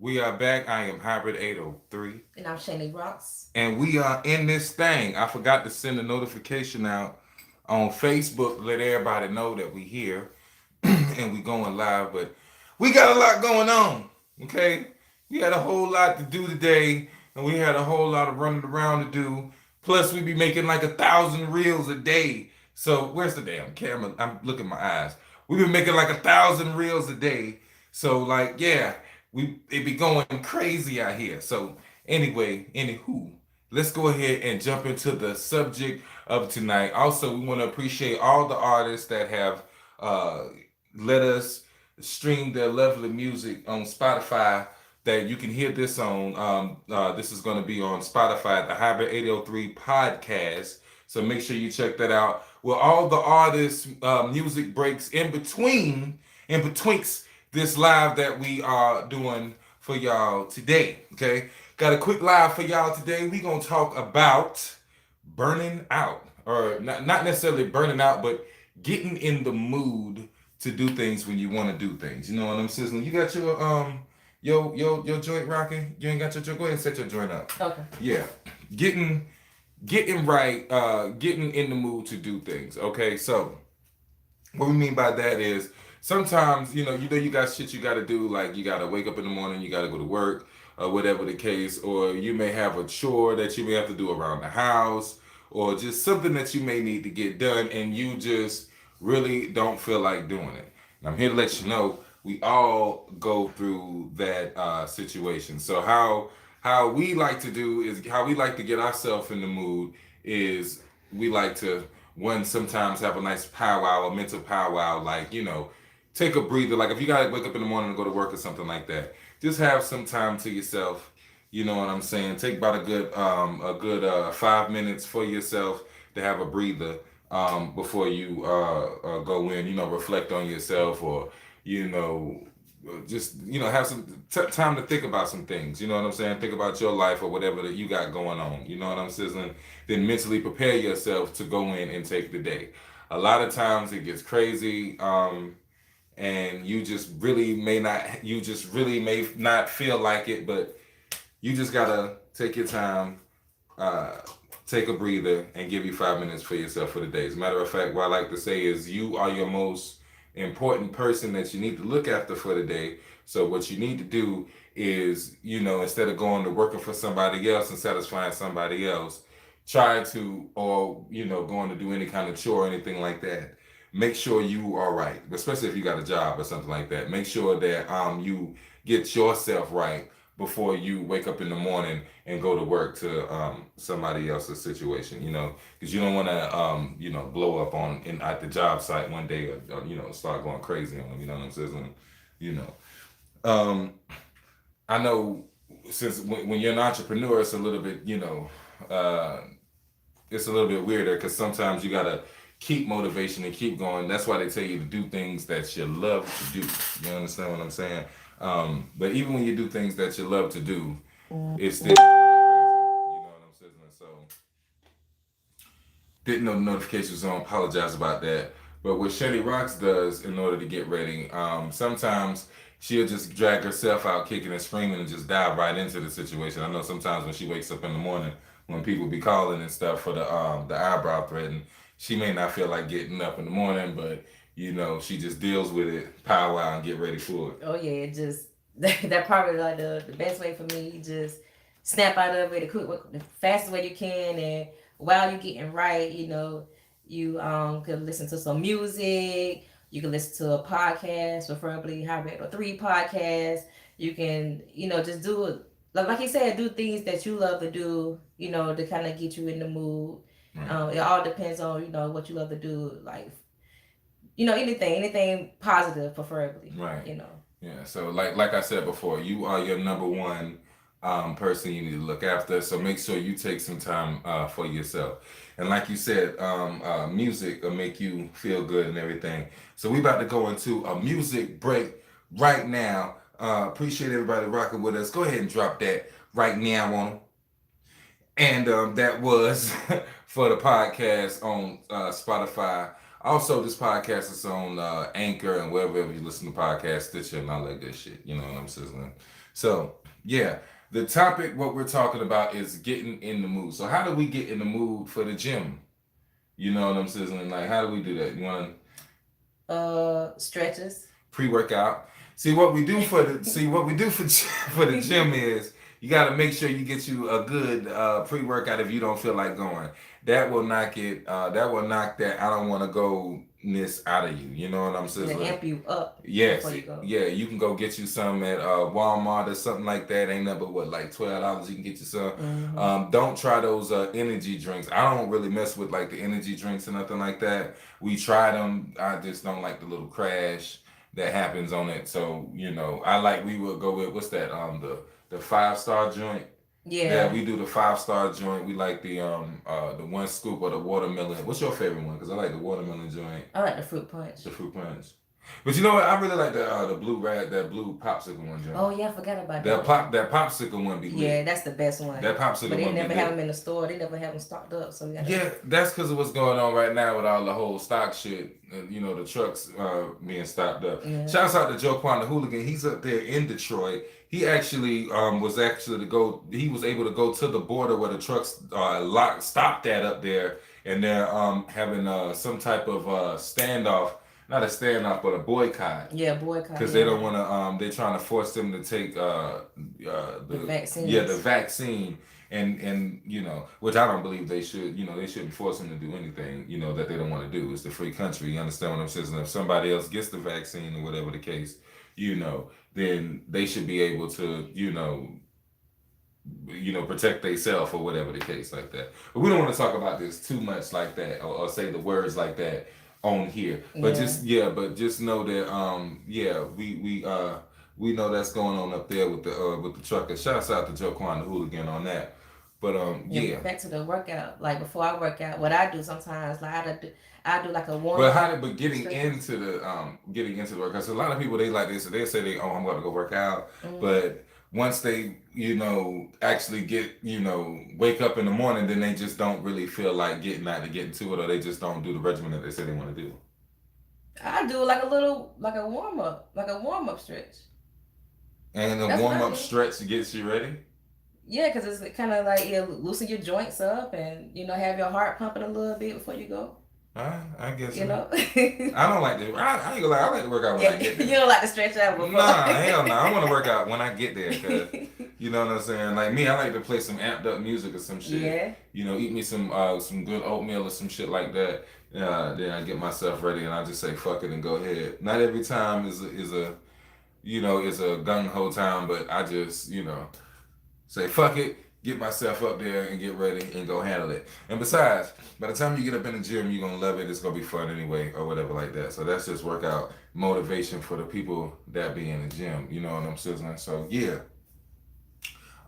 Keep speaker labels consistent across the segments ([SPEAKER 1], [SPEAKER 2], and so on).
[SPEAKER 1] We are back. I am Hybrid803.
[SPEAKER 2] And I'm Shani Rocks.
[SPEAKER 1] And we are in this thing. I forgot to send a notification out on Facebook, let everybody know that we here and we going live. But we got a lot going on. Okay? We had a whole lot to do today, and we had a whole lot of running around to do. Plus, we be making like 1,000 reels a day. So where's the damn camera? I'm looking at my eyes. We've been making like 1,000 reels a day. So like, yeah, it be going crazy out here. So anyway, anywho, let's go ahead and jump into the subject of tonight. Also, we want to appreciate all the artists that have uh, let us stream their lovely music on Spotify. That you can hear this on. This is going to be on Spotify, the Hybrid 803 podcast. So make sure you check that out. With all the artists' music breaks in betwixt this live that we are doing for y'all today. Okay, got a quick live for y'all today. We gonna talk about burning out, or not necessarily burning out, but getting in the mood to do things when you want to do things. You know what I'm saying? You got your joint rocking. You ain't got your joint. Go ahead and set your joint up.
[SPEAKER 2] Okay.
[SPEAKER 1] Yeah, getting getting right, getting in the mood to do things. Okay, so what we mean by that is sometimes you got shit you got to do, like you got to wake up in the morning, you got to go to work, or whatever the case, or you may have a chore that you may have to do around the house, or just something that you may need to get done, and you just really don't feel like doing it. And I'm here to let you know we all go through that situation. So how we like to do is how we like to get ourselves in the mood is we like to one sometimes have a nice powwow, a mental powwow, like take a breather. Like if you gotta wake up in the morning and go to work or something like that, just have some time to yourself. You know what I'm saying? Take about a good 5 minutes for yourself to have a breather before you go in. Reflect on yourself, or you know just have some time to think about some things. You know what I'm saying? Think about your life or whatever that you got going on. You know what I'm saying? Then mentally prepare yourself to go in and take the day. A lot of times it gets crazy, and you just really may not feel like it, but you just gotta take your time, uh, take a breather, and give you 5 minutes for yourself for the day. As a matter of fact, what I like to say is you are your most important person that you need to look after for the day. So what you need to do is, instead of going to working for somebody else and satisfying somebody else, try to, or going to do any kind of chore or anything like that. Make sure you are right, especially if you got a job or something like that. Make sure that you get yourself right before you wake up in the morning and go to work to somebody else's situation. Because you don't want to blow up at the job site one day, or start going crazy on them. You know what I'm saying? You know, um, I know since when you're an entrepreneur, it's a little bit uh, it's a little bit weirder because sometimes you gotta keep motivation and keep going. That's why they tell you to do things that you love to do. You understand what I'm saying? But even when you do things that you love to do, it's still crazy. You know what I'm saying? So didn't know the notifications on. Apologize about that. But what Shelly Rocks does in order to get ready, sometimes she'll just drag herself out kicking and screaming and just dive right into the situation. I know sometimes when she wakes up in the morning, when people be calling and stuff for the eyebrow threading, she may not feel like getting up in the morning, but she just deals with it, powwow, and get ready for it.
[SPEAKER 2] Oh yeah, it just that probably like the best way for me. Just snap out of it the fastest way you can, and while you're getting right, you could listen to some music. You can listen to a podcast, preferably Hybrid or three podcasts. You can just do it like you said, do things that you love to do. To kind of get you in the mood.
[SPEAKER 1] Right.
[SPEAKER 2] It all depends on what you love to do. Like anything positive, preferably.
[SPEAKER 1] Right.
[SPEAKER 2] You know.
[SPEAKER 1] Yeah. So like I said before, you are your number one person you need to look after. So make sure you take some time for yourself. And like you said, music will make you feel good and everything. So we about to go into a music break right now. Appreciate everybody rocking with us. Go ahead and drop that right now on 'em. And that was for the podcast on Spotify. Also, this podcast is on Anchor and wherever you listen to podcasts, Stitcher, and all that good shit. You know what I'm saying? So yeah, the topic what we're talking about is getting in the mood. So how do we get in the mood for the gym? You know what I'm saying? Like how do we do that? You want
[SPEAKER 2] Stretches.
[SPEAKER 1] pre-workout. See what we do for for the gym is you got to make sure you get you a good pre-workout if you don't feel like going. That will knock it. That will knock that I don't want to go ness out of you. You know what I'm
[SPEAKER 2] To
[SPEAKER 1] saying?
[SPEAKER 2] amp you up
[SPEAKER 1] Yes,
[SPEAKER 2] before you go.
[SPEAKER 1] yeah, you can go get you some at Walmart or something like that. Ain't nothing but what like $12. You can get you some.
[SPEAKER 2] Hmm.
[SPEAKER 1] Don't try those energy drinks. I don't really mess with like the energy drinks or nothing like that. We tried them. I just don't like the little crash that happens on it. So I like we would go with what's that? The 5 star joint. Yeah,
[SPEAKER 2] Yeah,
[SPEAKER 1] we do the 5 star joint. We like the one scoop of the watermelon. What's your favorite one? Because I like the watermelon joint,
[SPEAKER 2] I like the fruit punch.
[SPEAKER 1] the fruit punch. But you know what? I really like the blue rat, that blue popsicle one, John.
[SPEAKER 2] Oh yeah, I forgot about
[SPEAKER 1] That
[SPEAKER 2] that one.
[SPEAKER 1] pop that popsicle one be
[SPEAKER 2] Yeah,
[SPEAKER 1] lit.
[SPEAKER 2] that's the best one.
[SPEAKER 1] That
[SPEAKER 2] But
[SPEAKER 1] popsicle
[SPEAKER 2] they
[SPEAKER 1] one be
[SPEAKER 2] never have
[SPEAKER 1] lit.
[SPEAKER 2] them in the store. They never have them stocked up. So we gotta.
[SPEAKER 1] Yeah, that's because of what's going on right now with all the whole stock shit. The trucks being stopped up.
[SPEAKER 2] Yeah.
[SPEAKER 1] Shouts out to Joe Quan the hooligan. He's up there in Detroit. He actually was actually to go. He was able to go to the border where the trucks stopped at up there, and they're having some type of standoff. Not a standoff, but a boycott.
[SPEAKER 2] Yeah, boycott.
[SPEAKER 1] Because they
[SPEAKER 2] Yeah.
[SPEAKER 1] don't want to. They're trying to force them to take
[SPEAKER 2] The
[SPEAKER 1] the
[SPEAKER 2] vaccines.
[SPEAKER 1] vaccine, and which I don't believe they should. They shouldn't force them to do anything. That they don't want to do. It's the free country. You understand what I'm saying? And if somebody else gets the vaccine or whatever the case, then they should be able to protect themselves or whatever the case like that. But we don't want to talk about this too much like that or say the words like that on here. But
[SPEAKER 2] Yeah.
[SPEAKER 1] just know that we know that's going on up there with the trucker. Shouts out to Joe Quan the hooligan on that. But
[SPEAKER 2] Yeah.
[SPEAKER 1] yeah.
[SPEAKER 2] Back to the workout. Like before I work out, what I do sometimes, like I do like a warm
[SPEAKER 1] But
[SPEAKER 2] up.
[SPEAKER 1] getting into the work, because a lot of people they like this, they say I'm going to go work out,
[SPEAKER 2] Mm.
[SPEAKER 1] but once they actually get wake up in the morning, then they just don't really feel like getting out to get into it, or they just don't do the regimen that they say they want to do.
[SPEAKER 2] I do like a little, like a warm up stretch.
[SPEAKER 1] And the
[SPEAKER 2] That's what
[SPEAKER 1] warm
[SPEAKER 2] I
[SPEAKER 1] up
[SPEAKER 2] do.
[SPEAKER 1] stretch gets you ready.
[SPEAKER 2] Yeah, because it's kind of like loosen your joints up and have your heart pumping a little bit before you go.
[SPEAKER 1] I guess
[SPEAKER 2] You
[SPEAKER 1] so.
[SPEAKER 2] know.
[SPEAKER 1] I don't like to. I ain't gonna lie. I like to work out when I
[SPEAKER 2] Yeah,
[SPEAKER 1] get
[SPEAKER 2] you
[SPEAKER 1] there.
[SPEAKER 2] don't like to stretch out before.
[SPEAKER 1] Nah, hell no. I want to work out when I get there, cause you know what I'm saying. Like me, I like to play some amped up music or some shit.
[SPEAKER 2] Yeah.
[SPEAKER 1] Eat me some good oatmeal or some shit like that. Then I get myself ready and I just say fuck it and go ahead. Not every time is a gung ho time, but I just say fuck it, get myself up there and get ready and go handle it. And besides, by the time you get up in the gym, you're gonna love it. It's gonna be fun anyway, or whatever like that. So that's just workout motivation for the people that be in the gym. You know what I'm saying? So yeah.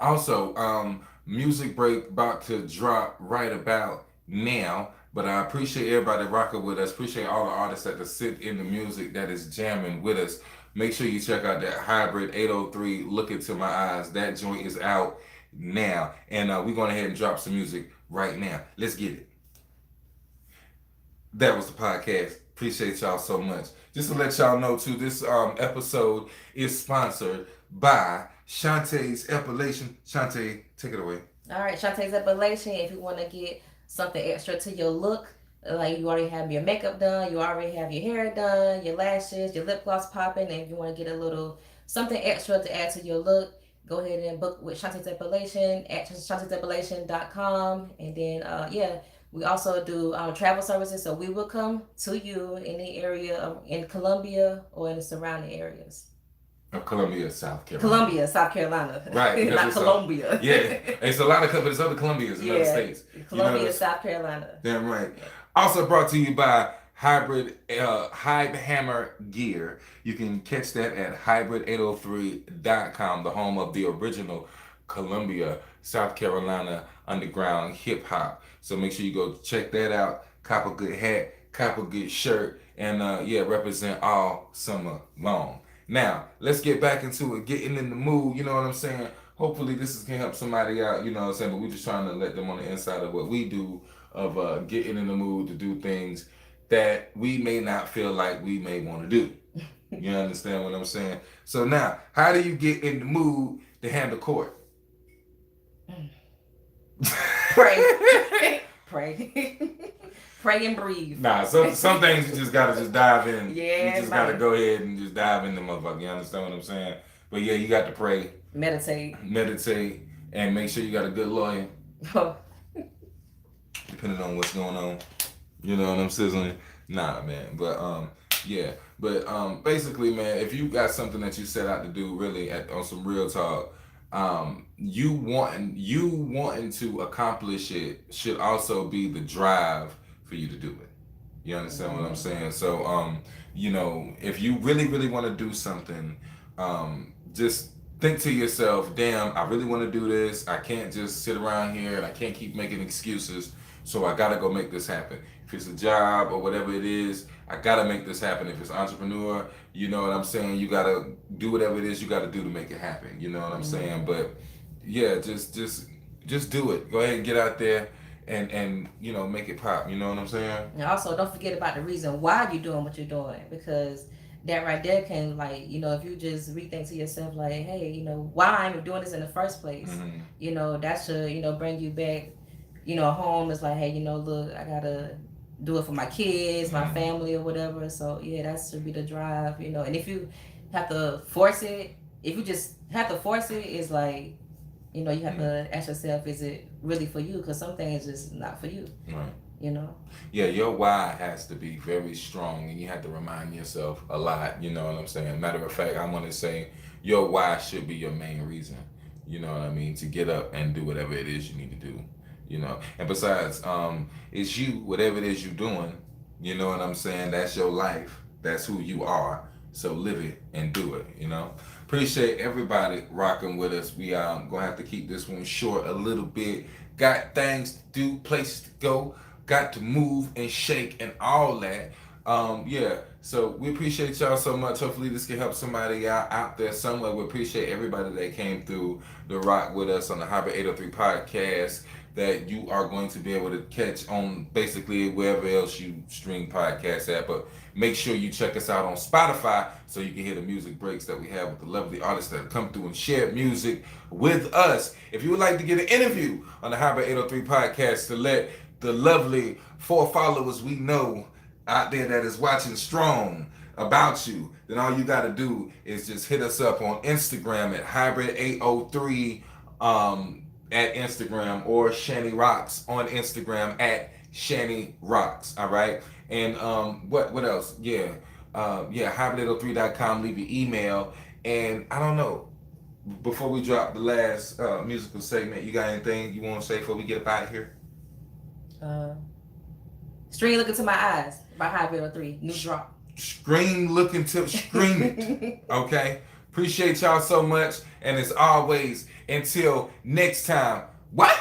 [SPEAKER 1] Also, music break about to drop right about now. But I appreciate everybody rocking with us. Appreciate all the artists that sit in the music that is jamming with us. Make sure you check out that Hybrid 803. Look into my eyes. That joint is out now, and we're going ahead and drop some music right now. Let's get it. That was the podcast. Appreciate y'all so much. Just to let y'all know too, this episode is sponsored by Shantae's Epilation. Shantae, take it away.
[SPEAKER 2] All right, Shantae's Appellation. If you want to get something extra to your look, like you already have your makeup done, you already have your hair done, your lashes, your lip gloss popping, and if you want to get a little something extra to add to your look, go ahead and book with Shantae's Appellation at shantae'sappellation.com. And then, yeah, we also do travel services, so we will come to you in the area in Columbia or in the surrounding areas.
[SPEAKER 1] Of Columbia, South Carolina.
[SPEAKER 2] Columbia, South Carolina.
[SPEAKER 1] Right.
[SPEAKER 2] Not Colombia.
[SPEAKER 1] Yeah. It's a lot of, but it's other Columbias in other
[SPEAKER 2] Yeah.
[SPEAKER 1] states.
[SPEAKER 2] Columbia, South Carolina.
[SPEAKER 1] Damn right. Also brought to you by Hybrid Hype Hammer Gear. You can catch that at hybrid803.com, the home of the original Columbia, South Carolina underground hip hop. So make sure you go check that out. Cop a good hat, cop a good shirt, and represent all summer long. Now, let's get back into it, getting in the mood, you know what I'm saying? Hopefully can help somebody out, you know what I'm saying? But we're just trying to let them on the inside of what we do, of getting in the mood to do things that we may not feel like we may want to do. You understand what I'm saying? So now, how do you get in the mood to handle court?
[SPEAKER 2] Pray. Pray. Pray and breathe.
[SPEAKER 1] Nah, some things you just gotta just dive in.
[SPEAKER 2] Yeah,
[SPEAKER 1] you just gotta go ahead and just dive in the motherfucker. You understand what I'm saying? But yeah, you got to pray,
[SPEAKER 2] meditate,
[SPEAKER 1] and make sure you got a good lawyer.
[SPEAKER 2] Oh.
[SPEAKER 1] Depending on what's going on, you know what I'm sizzling. Nah, man, but yeah, but basically, man, if you got something that you set out to do, really, on some real talk, you wanting to accomplish it should also be the drive for you to do it. You understand what I'm saying? So, you know, if you really, really want to do something, just think to yourself, damn, I really want to do this. I can't just sit around here and I can't keep making excuses. So I gotta go make this happen. If it's a job or whatever it is, I gotta make this happen. If it's entrepreneur, you know what I'm saying? You gotta do whatever it is you gotta do to make it happen. You know what I'm saying? But yeah, just do it. Go ahead and get out there and you know, make it pop. You know what I'm saying?
[SPEAKER 2] And also, don't forget about the reason why you're doing what you're doing, because that right there can, like, you know, if you just rethink to yourself, like, hey, you know, why I'm doing this in the first place, you know, that should, you know, bring you back, you know, home. It's like, hey, you know, look, I gotta do it for my kids, my family, or whatever. So yeah, that should be the drive, you know. And if you have to force it, if you just have to force it, it's like, you know, you have to ask yourself, is it really for you? Because some things just not for you.
[SPEAKER 1] Right.
[SPEAKER 2] You know?
[SPEAKER 1] Yeah, your why has to be very strong, and you have to remind yourself a lot. You know what I'm saying? Matter of fact, I want to say your why should be your main reason. You know what I mean? To get up and do whatever it is you need to do. You know, and besides, it's you, whatever it is you're doing. You know what I'm saying? That's your life. That's who you are. So live it and do it. You know. Appreciate everybody rocking with us. We gonna have to keep this one short a little bit. Got things to do, places to go, got to move and shake and all that. Yeah. So we appreciate y'all so much. Hopefully this can help somebody out there somewhere. We appreciate everybody that came through the rock with us on the Hybrid 803 podcast, that you are going to be able to catch on basically wherever else you stream podcasts at. But make sure you check us out on Spotify so you can hear the music breaks that we have with the lovely artists that come through and share music with us. If you would like to get an interview on the Hybrid 803 podcast to let the lovely 4 followers we know out there that is watching strong about you, then all you got to do is just hit us up on Instagram at Hybrid803 at Instagram, or Shani Rocks on Instagram at Shani Rocks. All right. And what else? Yeah. Hybrid803.com. Leave your email. And I don't know, before we drop the last musical segment, you got anything you want to say before we get up out of here?
[SPEAKER 2] Stream Look Into My Eyes by Hybrid803. New drop.
[SPEAKER 1] Scream looking to scream it. Okay. Appreciate y'all so much. And as always, until next time, what?